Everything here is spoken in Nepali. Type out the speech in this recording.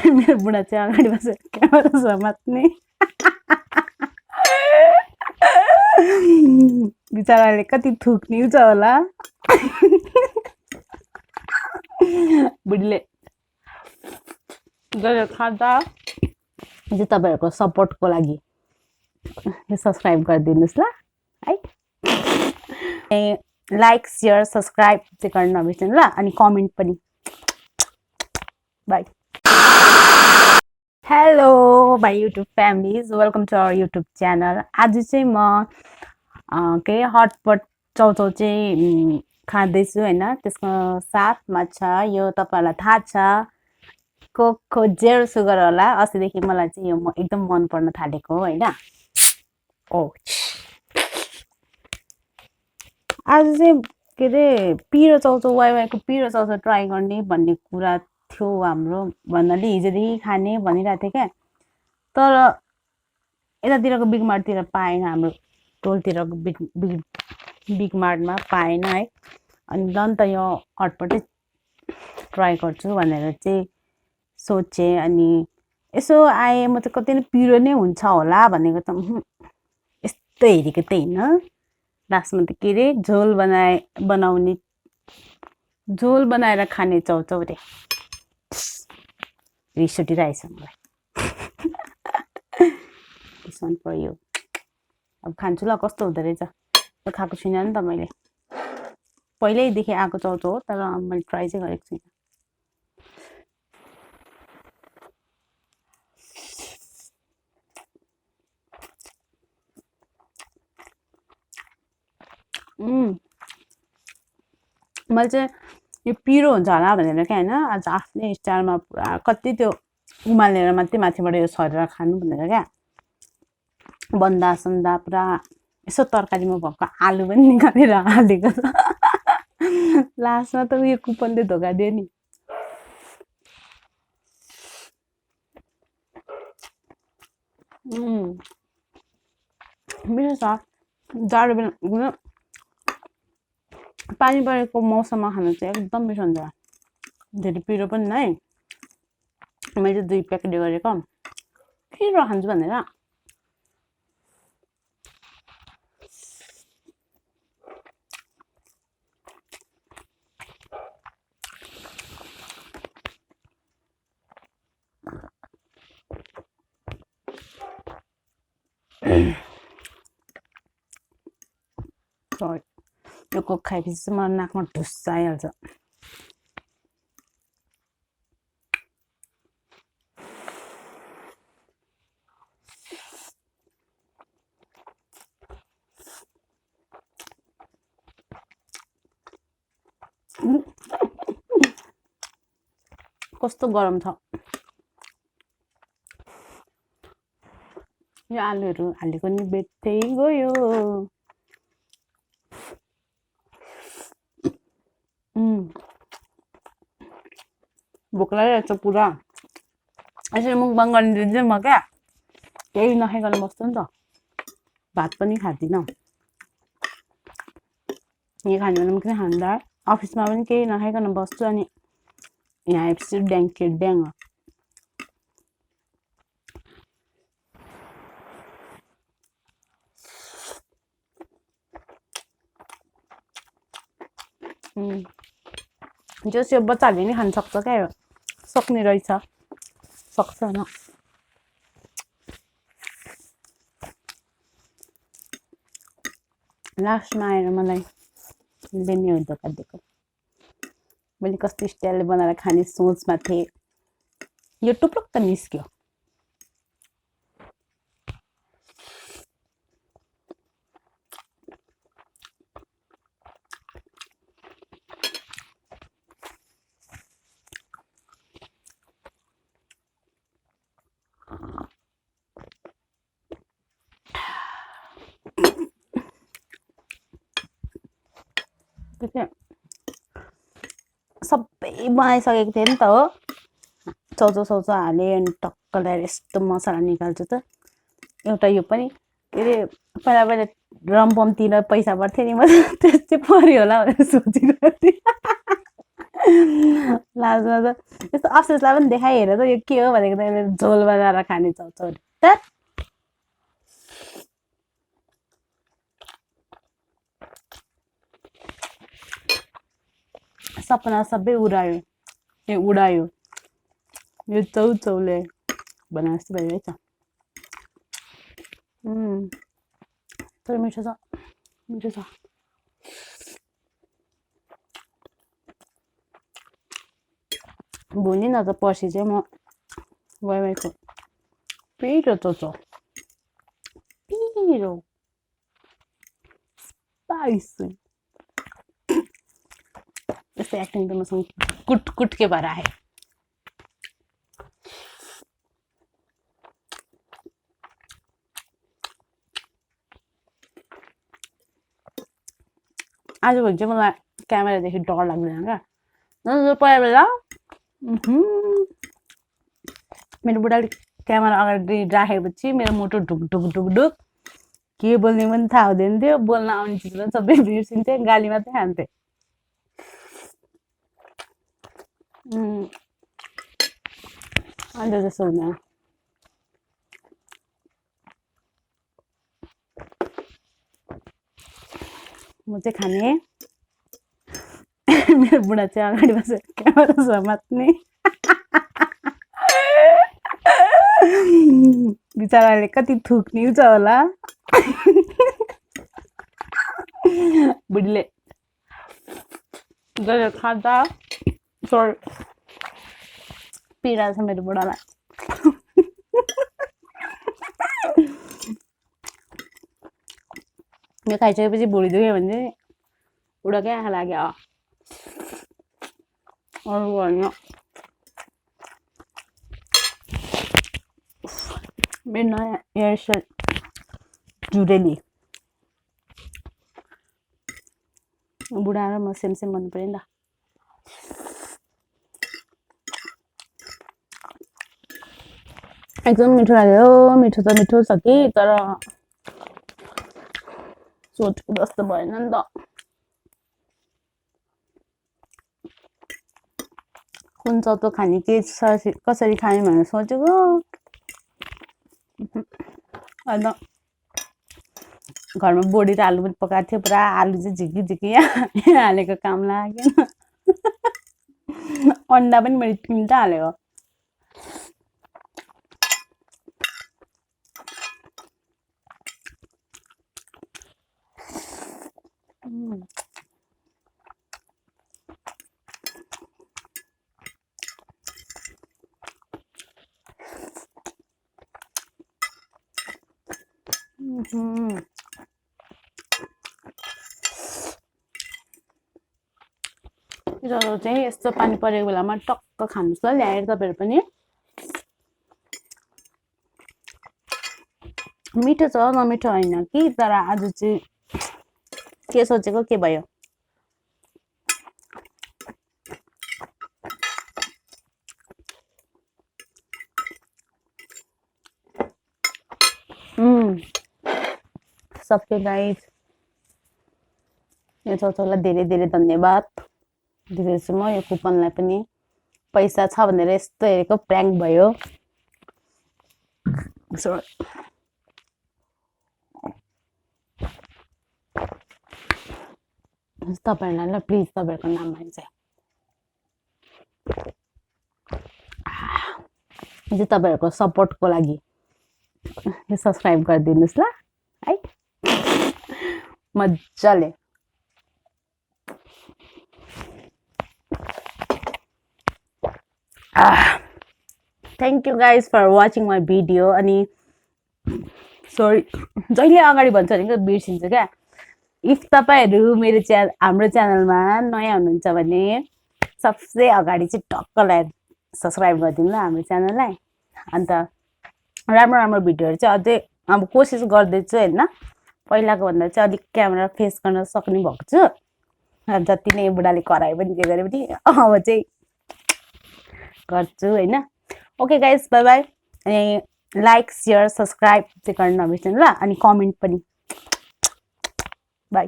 मेरो बुढा चाहिँ अगाडि बसेर क्यामेरा समात्ने बिचराले कति थुक्निन्छ होला बुढीले गरेर खाँदा चाहिँ तपाईँहरूको सपोर्टको लागि सब्सक्राइब गरिदिनुहोस् ल है लाइक सेयर सब्सक्राइब चाहिँ गर्न नबिर्सनु ल अनि कमेन्ट पनि bye hello my YouTube families welcome to our YouTube channel आज चाहिँ म के हटपट चाउचाउ चाहिँ खाँदैछु होइन त्यसको साथमा छ यो तपाईँहरूलाई थाहा छ कोको 0 सुगर होला अस्तिदेखि मलाई चाहिँ यो एकदम मन पर्न थालेको हो होइन ओ आज चाहिँ के अरे पिरो चाउचाउ वाइवाईको पिरो चाउचाउ ट्राई गर्ने भन्ने कुरा थियो हाम्रो भन्नाले हिजोदेखि खाने भनिरहेको थियो क्या तर यतातिरको बिग मार्टतिर पाएन हाम्रो टोलतिरको बिग मार्टमा पाएन है अनि झन् त यो हटपटै ट्राई गर्छु भनेर चाहिँ सोचेँ अनि यसो आएँ म चाहिँ कति नै पिरो नै हुन्छ होला भनेको त यस्तो हेरेको त होइन लास्टमा त के अरे झोल बनाएर खाने चाउचाउ रे रिस उठिरहेछ मलाई मन पर्यो अब खान्छु ल कस्तो हुँदो रहेछ त्यो खाएको छुइनँ नि त मैले पहिल्यैदेखि आएको चाउचाउ हो तर मैले ट्राई चाहिँ गरेको छुइनँ मैले चाहिँ यो पिरो हुन्छ होला भनेर क्या होइन आज आफ्नै स्टाइलमा पुरा कति त्यो उमालेर मात्रै माथिबाट यो छरेर खानु भनेर क्या बन्दा सन्दा पुरा यसो तरकारीमा भएको आलु पनि निकालेर हालेको छ लास्टमा त उयो कुपनले धोका दियो नि मिठो छ जाडो बेला पानी परेको मौसममा खानु चाहिँ एकदम मिठो हुन्छ धेरै पिरो पनि नै मैले 2 प्याकेट गरेको पिरो खान्छु भनेर यो कोक खाएपछि चाहिँ मलाई नाकमा ढुस आइहाल्छ कस्तो गरम छ यो आलुहरू हालेको नि बेट्दै गयो भोक लागिरहेको छ पुरा यसरी मुकबाङ गर्ने दिन चाहिँ म क्या केही नखाइकन बस्छु नि त भात पनि खाँदिनँ यो खाने बेलामा पनि खाँदा अफिसमा पनि केही नखाइकन बस्छु अनि यहाँ आएपछि ड्याङ जस यो बच्चाहरूले नि खान सक्छ क्या यो सक्ने रहेछ सक्छ न लास्टमा आएर मलाई बेनी धोका दिएको मैले कस्तो स्टाइलले बनाएर खाने सोचमा थिएँ यो टुप्लुक्क निस्क्यो सबै बनाइसकेको थिएँ नि त हो चाउचाउ हालेँ अनि टक्क ल्याएर यस्तो मसला निकाल्छु त एउटा यो पनि के अरे पहिला रमपमतिर पैसा पर्थ्यो नि म त्यो चाहिँ पर्यो होला भनेर सोचिरहेको थिएँ लास्टमा त यस्तो अफसोसलाई पनि देखाइ हेर त यो के हो भनेको त यसले झोल बनाएर खाने चौचौरी त सपना सबै उडायो यो चौचौले भने जस्तो भइरहेछ तर मिठो छ भोलि न त पर्सि चाहिँ म वाइवाईको पिरो चौचौ पिरो स्पाइसी यस्तो एक्टिङ त मसँग कुट के भएर आयो आजभोलि चाहिँ मलाई क्यामेरादेखि डर लाग्दैन क्या पहिला बेला मेरो बुढाले क्यामेरा अगाडि राखेपछि मेरो मुटु ढुक के बोल्ने पनि थाहा हुँदैन थियो बोल्न आउने चिज पनि सबै बिर्सिन्थेँ गाली मात्रै खान्थेँ अन्त जस्तो हुँदैन म चाहिँ खाने मेरो बुढा चाहिँ अगाडि बसेर क्यामेरा समात्ने बिचराले कति थुक्ने छ होला बुढीले जहिले खाँदा पिरा छ मेरो बुढालाई यो खाइसकेपछि भुँडी दुख्यो भने चाहिँ बुढाकै आँखा लाग्यो अरू होइन मेरो नयाँ हेयरस्टाइल जुरेली बुढा र म सेम भन्नु पर्यो नि त एकदम मिठो लाग्यो मिठो छ कि तर सोचेको जस्तो भएन नि त कुन चौतो खाने के कसरी खाने भनेर सोचेको अन्त घरमा बोडी र आलु पनि पकाएको थियो पुरा आलु चाहिँ झिकी हालेको काम लागेन अन्डा पनि मैले 3टा हालेको पिरो चाहिँ यस्तो पानी परेको बेलामा टक्क खानुहोस् ल ल्याएर तपाईहरु पनि मिठो छ नमिठो हैन कि तर आज चाहिँ के सोचेको के भयो सबके गाइस यो चौचौलाई धेरै धेरै धन्यवाद दिदैछु म यो कुपनलाई पनि पैसा छ भनेर यस्तो हेरेको प्र्याङ्क भयो तपाईहरुलाई ल प्लिज तपाईहरुको नाममा चाहिँ यो तपाईहरुको सपोर्टको लागि यो सब्स्क्राइब गरिदिनुस् ल है मज्जाले Thank you guys for watching my video अनि sorry जहिले अगाडि भन्छ भने बिर्सिन्छ क्या इफ तपाईहरु मेरो हाम्रो च्यानलमा नयाँ हुनुहुन्छ भने सबसे अगाडि चाहिँ टक्क लाएर सब्स्क्राइब गरिदिनु ल हाम्रो च्यानललाई अन्त राम्रो भिडियोहरु चाहिँ अझै अब कोसिस गर्दै छु हैन पहिलाको भन्दा चाहिँ अलि क्यामेरा फेस गर्न सक्ने भएको छु जति नै बुढाले कराए पनि के गरे पनि अब चाहिँ गर्छु हैन ओके गाइस बाइ बाइ अनि लाइक शेयर सब्स्क्राइब चाहिँ गर्न नबिर्सनु ल अनि कमेन्ट पनि बाइ